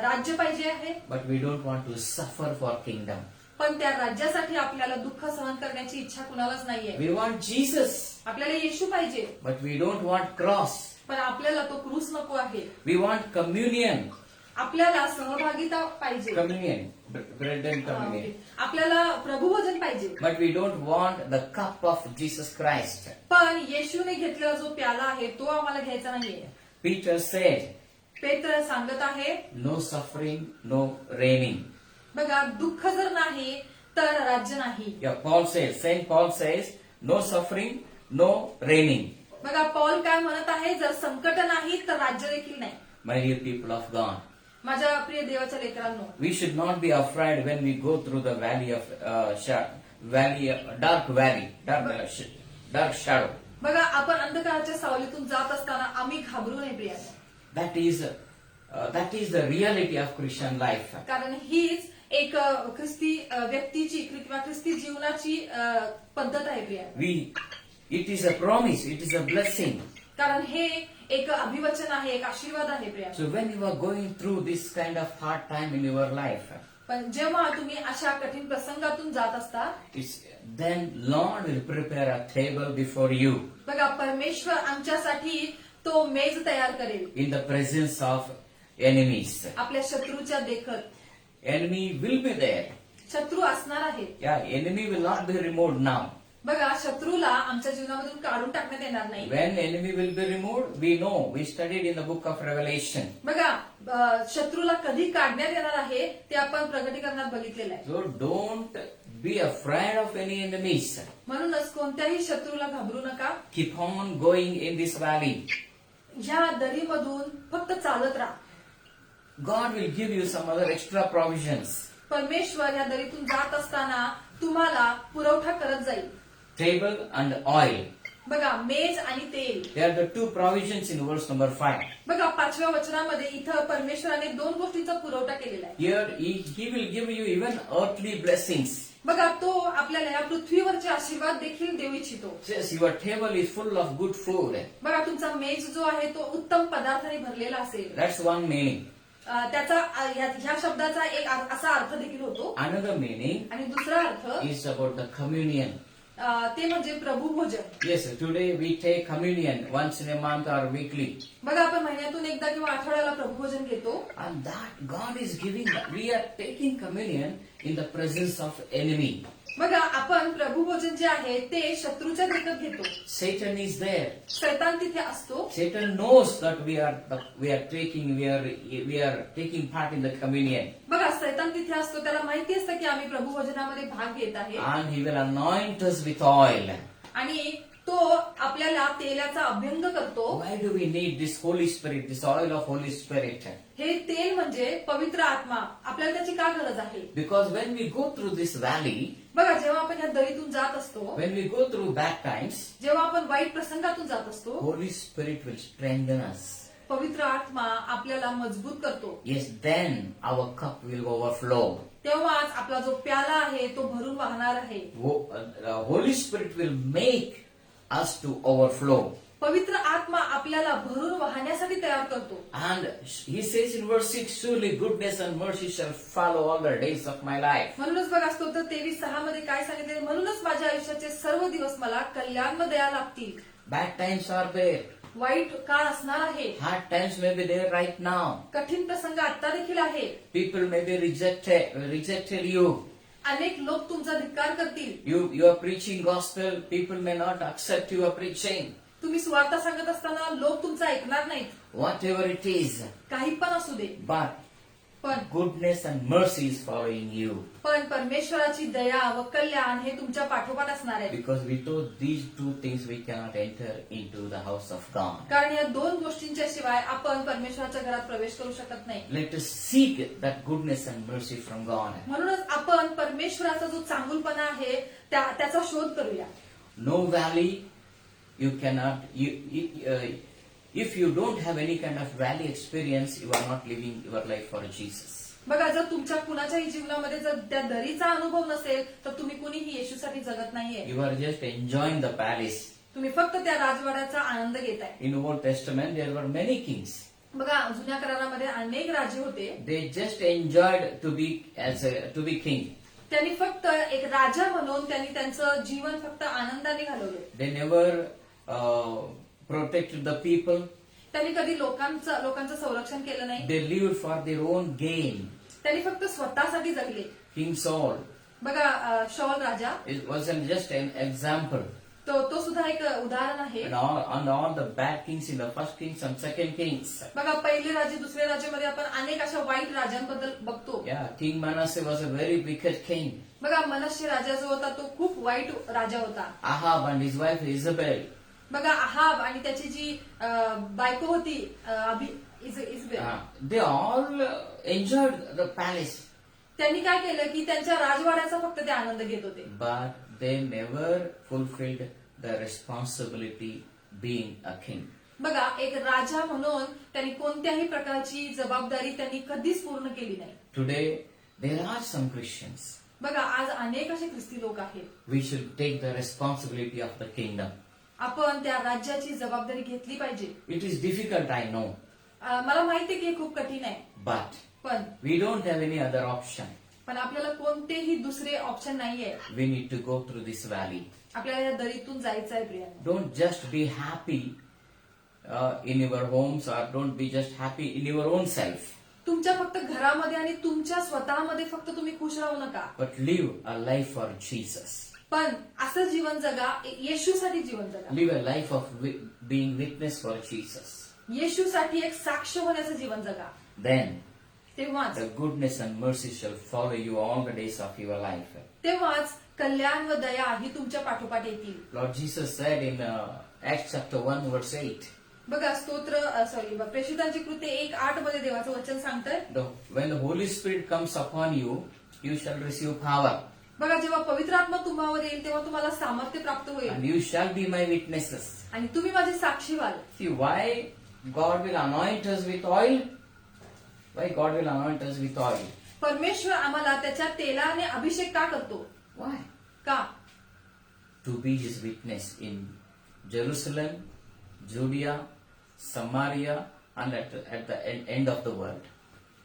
राज्य पाहिजे आहे. But we don't want to suffer for kingdom. पण त्या राज्यासाठी आपल्याला दुःख सहन करण्याची इच्छा कुणालाच नाहीये. We want Jesus. आपल्याला येशू पाहिजे, But we don't want cross. पण आपल्याला तो क्रूस नको आहे. We want communion. आपल्याला सहभागिता पाहिजे, Communion. Bread and communion. आपल्याला प्रभुभोजन पाहिजे. But we don't want the cup of Jesus Christ. पण येशूने घेतलेला जो प्याला आहे तो आम्हाला घ्यायचा नाहीये. Peter said, पेत्र सांगत आहे, no suffering, no reigning. बघा दुःख जर नाही तर राज्य नाही. Yeah, Saint Paul says, no suffering, no reigning. बघा पॉल काय म्हणत आहे, जर संकट नाही तर राज्य देखील नाही. My dear people of God, माझ्या प्रिय देवाच्या लेकरांनो, we should not be afraid when we go through the valley of dark shadow. बघा आपण अंधकाराच्या सावलीतून जात असताना आम्ही घाबरू नये प्रियांनो. That is the reality of Christian life. कारण हीच एक ख्रिस्ती व्यक्तीची किंवा ख्रिस्ती जीवनाची पद्धत आहे Priya. It is a promise, it is a blessing. कारण हे एक अभिवचन आहे, एक आशीर्वाद आहे Priya. So when you are going through this kind of hard time in your life, पण जेव्हा तुम्ही अशा कठीण प्रसंगातून जात असता, then Lord will prepare a table before you बघा परमेश्वर आमच्यासाठी तो मेज तयार करेल in the presence of enemies. आपल्या शत्रूच्या देखत. Enemy will be there. शत्रू असणार आहे. Yeah, enemy will not be removed now. बघा शत्रूला आमच्या जीवनामधून काढून टाकण्यात येणार नाही. When enemy will be removed, we know. We studied in the book of Revelation. बघा शत्रूला कधी काढण्यात येणार आहे ते आपण प्रकटीकरणात बघितलेलं आहे. So don't be afraid of any enemies. म्हणूनच कोणत्याही शत्रूला घाबरू नका. Keep on going in this valley. ह्या दरीमधून फक्त चालत राहा. God will give you some other extra provisions. परमेश्वर या दरीतून जात असताना तुम्हाला पुरवठा करत जाईल. Table and oil. बघा मेज आणि तेल. They are the two provisions in verse number 5. बघा 5व्या वचनामध्ये इथं परमेश्वराने 2 गोष्टींचा पुरवठा केलेला आहे. Here he will give you even earthly blessings. बघा तो आपल्याला या पृथ्वीवरचे आशीर्वाद देखील देऊ इच्छितो. Says your table is full of good food. बघा तुमचा मेज जो आहे तो उत्तम पदार्थाने भरलेला असेल. That's one meaning. त्याचा ह्या शब्दाचा एक असा अर्थ देखील होतो. Another meaning आणि दुसरा अर्थ is about the communion. ते म्हणजे प्रभू भोजन. Yes, today we take communion once in a month or weekly. बघा आपण महिन्यातून एकदा किंवा आठवड्याला प्रभू भोजन घेतो. And that God is giving, we are taking communion in the presence of enemy. बघा आपण प्रभू भोजन जे आहे ते शत्रूच्या देखत घेतो. Satan is there. शैतान तिथे असतो. Satan knows that we are taking part in the communion. बघा शैतान तिथे असतो, त्याला माहिती असतं की आम्ही प्रभू भोजनामध्ये भाग घेत आहे. And he will anoint us with oil. आणि तो आपल्याला तेलाचा अभ्यंग करतो. Why do we need this Holy Spirit, this oil of Holy Spirit? हे तेल म्हणजे पवित्र आत्मा. आपल्याला त्याची का गरज आहे? Because when we go through this valley, बघा जेव्हा आपण या दरीतून जात असतो, when we go through bad times, जेव्हा आपण वाईट प्रसंगातून जात असतो, Holy Spirit will strengthen us. पवित्र आत्मा आपल्याला मजबूत करतो. Yes, then our cup will overflow. तेव्हाच आपला जो प्याला आहे तो भरून वाहणार आहे. Holy Spirit will make us to overflow. पवित्र आत्मा आपल्याला भरून वाहण्यासाठी तयार करतो. And he says in verse 6, surely goodness and mercy shall follow all the days of my life. म्हणूनच बघा स्तोत्र 23:6 मध्ये काय सांगितले, म्हणूनच माझ्या आयुष्याचे सर्व दिवस मला कल्याण व दया लाभतील. Bad times are there. वाईट काळ असणार आहे. Hard times may be there right now. कठीण प्रसंग आता देखील आहे. People may be rejected you. अनेक लोक तुमचा धिक्कार करतील. You are preaching gospel. People may not accept your preaching. तुम्ही सुवार्ता सांगत असताना लोक तुमचं ऐकणार नाहीत. Whatever it is. काही पण असू दे. But पण goodness and mercy is following you. परमेश्वराची दया व कल्याण हे तुमच्या पाठोपाठ असणार आहे. Because without these two things we cannot enter into the house of God. कारण या दोन गोष्टींच्या शिवाय आपण परमेश्वराच्या घरात प्रवेश करू शकत नाही. Let us seek that goodness and mercy from God. म्हणूनच आपण परमेश्वराचा जो चांगुलपणा आहे त्याचा शोध करूया. No valley, you cannot. If you don't have any kind of valley experience, you are not living your life for Jesus. बघा, जर तुमच्या कुणाच्याही जीवनामध्ये जर त्या दरीचा अनुभव नसेल तर तुम्ही कुणीही येशूसाठी जगत नाहीये. You are just enjoying the palace. तुम्ही फक्त त्या राजवाड्याचा आनंद घेताय. In Old Testament, there were many kings. बघा, जुन्या करारामध्ये अनेक राजे होते. They just enjoyed to be king. त्यांनी फक्त एक राजा म्हणून त्यांनी त्यांचं जीवन फक्त आनंदाने घालवलं. They never protected the people. त्यांनी कधी लोकांचं संरक्षण केलं नाही. They lived for their own gain. त्यांनी फक्त स्वतःसाठी जगले. King Saul बघा, शौल राजा it wasn't just an example. तो सुद्धा एक उदाहरण आहे. And all the bad kings in the first kings and second kings. बघा, पहिले राजे दुसऱ्या राज्यामध्ये आपण अनेक अशा वाईट राजांबद्दल बघतो. Yeah, King Manasseh was a very wicked king. बघा, मनश्य राजा जो होता तो खूप वाईट राजा होता. Ahab and his wife Isabel. बघा, अहाब आणि त्याची जी बायको होती Jezebel, They all enjoyed the palace. त्यांनी काय केलं की त्यांच्या राजवाड्याचा फक्त ते आनंद घेत होते. But they never fulfilled the responsibility being a king. बघा, एक राजा म्हणून त्यांनी कोणत्याही प्रकारची जबाबदारी त्यांनी कधीच पूर्ण केली नाही. Today, there are some Christians. बघा, आज अनेक असे ख्रिस्ती लोक आहेत. We should take the responsibility of the kingdom. आपण त्या राज्याची जबाबदारी घेतली पाहिजे. It is difficult, I know. मला माहिती आहे की हे खूप कठीण आहे. But पण we don't have any other option. आपल्याला कोणतेही दुसरे ऑप्शन नाहीये. We need to go through this valley. आपल्याला या दरीतून जायचं आहे प्रियांनो. Don't just be happy in your homes, or don't be just happy in your own self. तुमच्या फक्त घरामध्ये आणि तुमच्या स्वतःमध्ये फक्त तुम्ही खुश राहू नका. But live a life for Jesus. पण असं जीवन जगा, येशूसाठी जीवन जगा. Live a life of being witness for Jesus. येशूसाठी एक साक्ष होण्याचं जीवन जगा. Then तेव्हाच the goodness and mercy shall follow you all the days of your life. तेव्हाच कल्याण व दया ही तुमच्या पाठोपाठ येतील. Lord Jesus said in Acts chapter 1 verse 8. बघा, प्रेषितांची कृत्य 1:8 मध्ये देवाचं वचन सांगतंय. When the Holy Spirit comes upon you, you shall receive power. बघा, जेव्हा पवित्र आत्मा तुम्हावर येईल तेव्हा तुम्हाला सामर्थ्य प्राप्त होईल. And you shall be my witnesses. आणि तुम्ही माझे साक्षी व्हाल. See why God will anoint us with oil? Why God will anoint us with oil? परमेश्वर आम्हाला त्याच्या तेलाने अभिषेक का करतो? Why? का? To be His witness in Jerusalem, Judea, Samaria, and at the end of the world.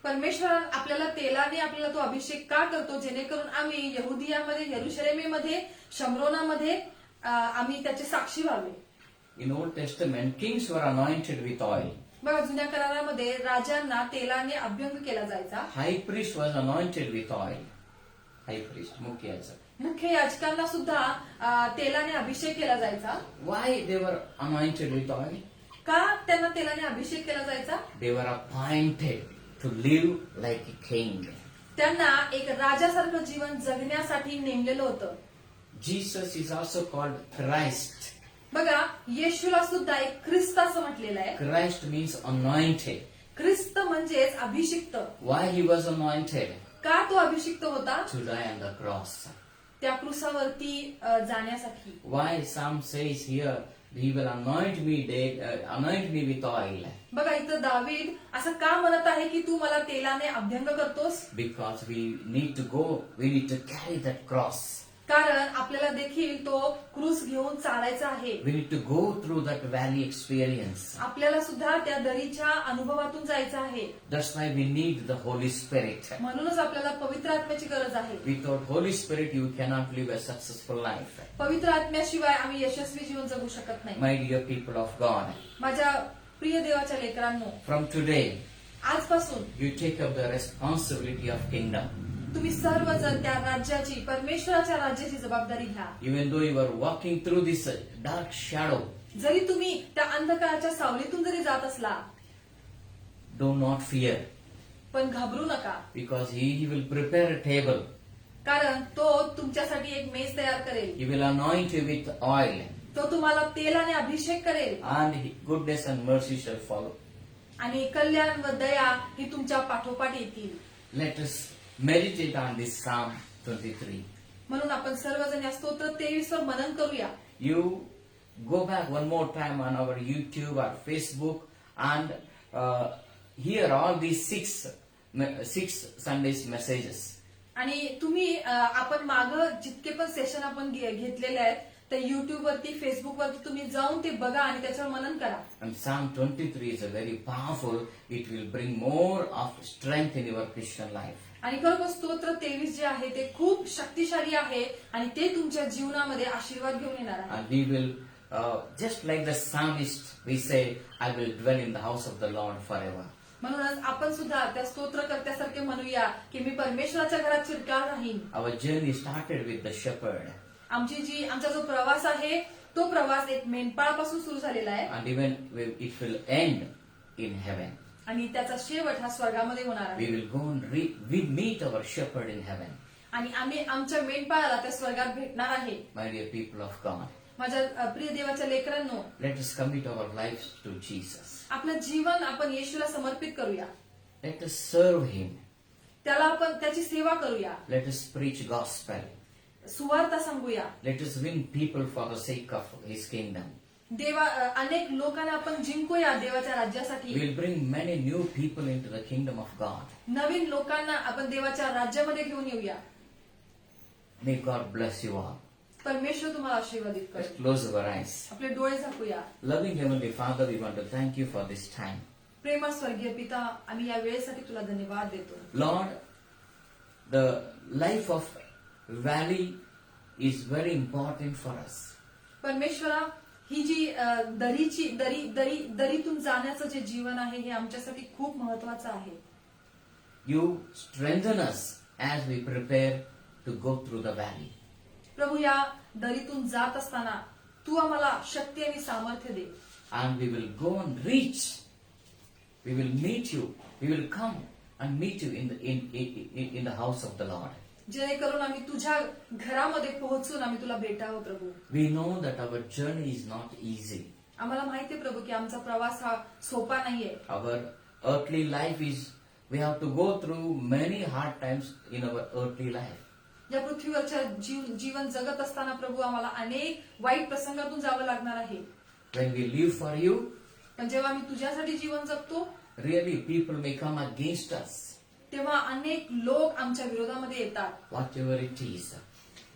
परमेश्वर आपल्याला तेलाने आपल्याला तो अभिषेक का करतो? जेणेकरून आम्ही यहुदियामध्ये, यरुशलेमेमध्ये, शमरोनामध्ये आम्ही त्याचे साक्षी व्हावे. In Old Testament, kings were anointed with oil. बघा, जुन्या करारामध्ये राजांना तेलाने अभ्यंग केला जायचा. High priest was anointed with oil. High priest, मुख्य याजक. मुख्य याजकांना सुद्धा तेलाने अभिषेक केला जायचा. Why they were anointed with oil? का त्यांना तेलाने अभिषेक केला जायचा? They were appointed to live like a king. त्यांना एक राजासारखं जीवन जगण्यासाठी नेमलेलं होतं. Jesus is also called Christ. बघा, येशूला सुद्धा एक ख्रिस्त असं म्हटलेलं आहे. Christ means anointed. ख्रिस्त म्हणजेच अभिषिक्त. Why he was anointed? का तो अभिषिक्त होता? To die on the cross. त्या क्रुसावरती जाण्यासाठी. Why Psalm says here He will anoint me with oil. बघा इथं दावीद असं का म्हणत आहे की तू मला तेलाने अभ्यंग करतोस? Because we need to carry that cross. कारण आपल्याला देखील तो क्रूस घेऊन चालायचा आहे. We need to go through that valley experience. आपल्याला सुद्धा त्या दरीच्या अनुभवातून जायचं आहे. That's why we need the Holy Spirit. म्हणूनच आपल्याला पवित्र आत्म्याची गरज आहे. Without Holy Spirit, you cannot live a successful life. पवित्र आत्म्याशिवाय आम्ही यशस्वी जीवन जगू शकत नाही. My dear people of God, माझ्या प्रिय देवाच्या लेकरांनो, from today, आजपासून you take up the responsibility of kingdom. तुम्ही सर्वजण त्या राज्याची, परमेश्वराच्या राज्याची जबाबदारी घ्या. Even though you are walking through this dark shadow, जरी तुम्ही त्या अंधकाराच्या सावलीतून जरी जात असला, do not fear, पण घाबरू नका. because He will prepare a table. कारण तो तुमच्यासाठी एक मेज तयार करेल. He will anoint you with oil, तो तुम्हाला तेलाने अभिषेक करेल. and goodness and mercy shall follow. आणि कल्याण व दया ही तुमच्या पाठोपाठ येतील. Let us meditate on this Psalm 23. म्हणून आपण सर्वजण या स्तोत्र 23 वर मनन करूया. You go back one more time on our YouTube or Facebook and hear all these six Sundays messages. आणि तुम्ही आपण माग जितके पण सेशन आपण घेतलेले आहेत ते युट्यूब वरती, फेसबुक वरती तुम्ही जाऊन ते बघा आणि त्याच्यावर मनन करा. And Psalm 23 is a very powerful. It will bring more of strength in your Christian life. आणि खरोखर स्तोत्र 23 जे आहे ते खूप शक्तिशाली आहे आणि ते तुमच्या जीवनामध्ये आशीर्वाद घेऊन येणार आहे. And we will, just like the psalmist, we say, I will dwell in the house of the Lord forever. म्हणूनच आपण सुद्धा त्या स्तोत्रकर्त्यासारखे म्हणूया की मी परमेश्वराच्या घरात चिरकाल राहीन. Our journey started with the shepherd. आमचा जो प्रवास आहे तो प्रवास एक मेंढपाळापासून सुरू झालेला आहे. And even it will end in heaven. आणि त्याचा शेवट हा स्वर्गामध्ये होणार We आहे. will go and we meet our shepherd in heaven. आणि आम्ही आमच्या मेंढपाळाला त्या स्वर्गात भेटणार आहे. My dear people of God, माझ्या प्रिय देवाच्या लेकरांनो, let us commit our lives to Jesus. आपलं जीवन आपण येशूला समर्पित करूया. Let us serve Him. त्याला आपण त्याची सेवा करूया. Let us preach gospel. सुवार्ता सांगूया. Let us win people for the sake of His kingdom. अनेक लोकांना आपण जिंकूया देवाच्या राज्यासाठी. We will bring many new people into the kingdom of God. नवीन लोकांना आपण देवाच्या राज्यामध्ये घेऊन येऊया. May God bless you all. परमेश्वर तुम्हाला आशीर्वादित Let's करेल. close our eyes. आपले डोळे झाकूया. Loving Heavenly Father, we want to thank you for this time. प्रेमळ स्वर्गीय पिता, आम्ही या वेळेसाठी तुला धन्यवाद देतो. Lord, the life of valley is very important for us. परमेश्वरा, ही जी दरीतून जाण्याचं जे जीवन आहे हे आमच्यासाठी खूप महत्वाचं आहे. You strengthen us as we prepare to go through the valley. प्रभू, या दरीतून जात असताना तू आम्हाला शक्ती आणि सामर्थ्य दे. And we will go and reach. We will meet you. We will come and meet you in the house of the Lord. जेणेकरून आम्ही तुझ्या घरामध्ये पोहोचून आम्ही तुला भेटावं. प्रभू, We know that our journey is not easy. आम्हाला माहिती आहे प्रभू की आमचा प्रवास हा सोपा नाहीये. Our earthly life is, we have to go through many hard times in our earthly life. या पृथ्वीवरच्या जीवन जगत असताना प्रभू आम्हाला अनेक वाईट प्रसंगातून जावं लागणार आहे. When we live for you, पण जेव्हा आम्ही तुझ्यासाठी जीवन जगतो really people may come against us. तेव्हा अनेक लोक आमच्या विरोधामध्ये येतात. Whatever it is.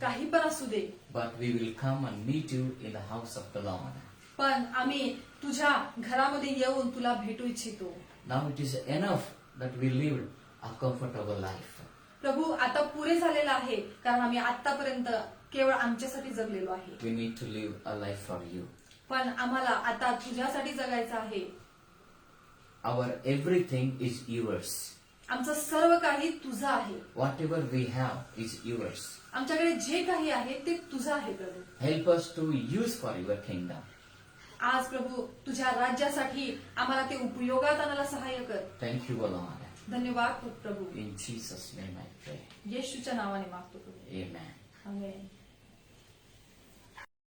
काही पण असू दे, But we will come and meet you in the house of the Lord. पण आम्ही तुझ्या घरामध्ये येऊन तुला भेटू इच्छितो. Now it is enough that we lived a comfortable life. प्रभू, आता पुरे झालेलं आहे कारण आम्ही आतापर्यंत केवळ आमच्यासाठी जगलेलो आहे. We need to live a life for you. पण आम्हाला आता तुझ्यासाठी जगायचं आहे. Our everything is yours. आमचं सर्व काही तुझं आहे. Whatever we have is yours. आमच्याकडे जे काही आहे ते तुझं आहे. प्रभू, Help us to use for your kingdom. आज प्रभू तुझ्या राज्यासाठी आम्हाला ते उपयोगात आणायला सहाय्य कर. Thank you, O Lord. धन्यवाद प्रभू. In Jesus' name I pray. येशूच्या नावाने मागतो प्रभू. Amen. आमेन.